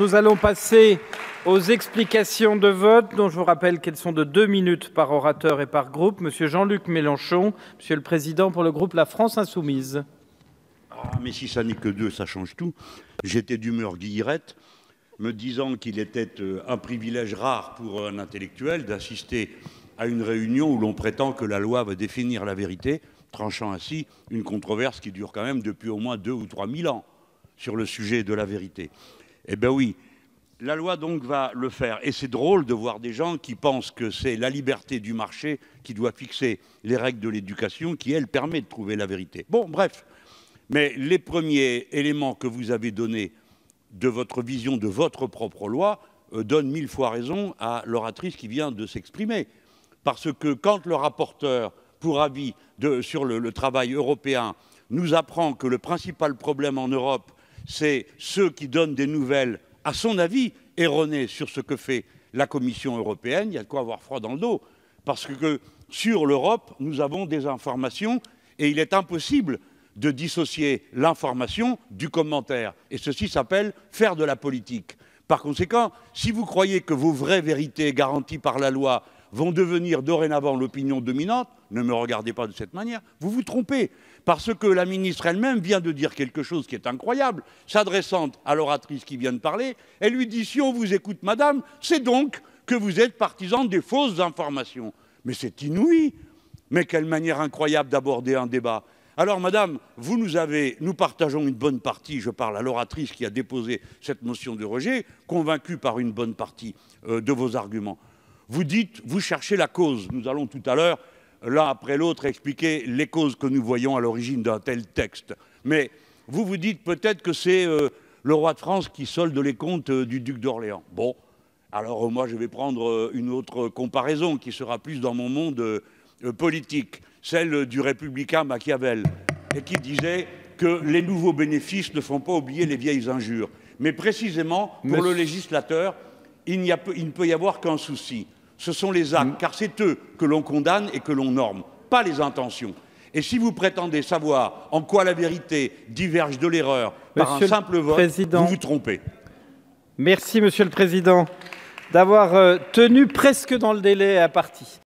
Nous allons passer aux explications de vote, dont je vous rappelle qu'elles sont de 2 minutes par orateur et par groupe. Monsieur Jean-Luc Mélenchon, Monsieur le Président, pour le groupe La France Insoumise. Ah, mais si ça n'est que 2, ça change tout. J'étais d'humeur guillerette, me disant qu'il était un privilège rare pour un intellectuel d'assister à une réunion où l'on prétend que la loi va définir la vérité, tranchant ainsi une controverse qui dure quand même depuis au moins 2 ou 3 000 ans sur le sujet de la vérité. Eh bien oui, la loi donc va le faire. Et c'est drôle de voir des gens qui pensent que c'est la liberté du marché qui doit fixer les règles de l'éducation qui, elle, permet de trouver la vérité. Bon, bref. Mais les premiers éléments que vous avez donnés de votre vision de votre propre loi donnent 1000 fois raison à l'oratrice qui vient de s'exprimer. Parce que quand le rapporteur pour avis sur le travail européen nous apprend que le principal problème en Europe, c'est ceux qui donnent des nouvelles, à son avis, erronées sur ce que fait la Commission européenne, il y a de quoi avoir froid dans le dos. Parce que sur l'Europe, nous avons des informations et il est impossible de dissocier l'information du commentaire. Et ceci s'appelle faire de la politique. Par conséquent, si vous croyez que vos vraies vérités garanties par la loi vont devenir dorénavant l'opinion dominante, ne me regardez pas de cette manière, vous vous trompez. Parce que la ministre elle-même vient de dire quelque chose qui est incroyable, s'adressant à l'oratrice qui vient de parler, elle lui dit « Si on vous écoute, madame, c'est donc que vous êtes partisane des fausses informations. » Mais c'est inouï. Mais quelle manière incroyable d'aborder un débat. Alors, madame, nous partageons une bonne partie, je parle à l'oratrice qui a déposé cette motion de rejet, convaincue par une bonne partie de vos arguments. Vous dites, vous cherchez la cause. Nous allons tout à l'heure, l'un après l'autre, expliquer les causes que nous voyons à l'origine d'un tel texte. Mais vous vous dites peut-être que c'est le roi de France qui solde les comptes du duc d'Orléans. Bon, alors moi je vais prendre une autre comparaison qui sera plus dans mon monde politique, celle du républicain Machiavel, et qui disait que les nouveaux bénéfices ne font pas oublier les vieilles injures. Mais précisément, pour le législateur, il ne peut y avoir qu'un souci. Ce sont les actes, car c'est eux que l'on condamne et que l'on norme, pas les intentions. Et si vous prétendez savoir en quoi la vérité diverge de l'erreur par un simple vote, vous vous trompez. Merci, Monsieur le Président, d'avoir tenu presque dans le délai à partie.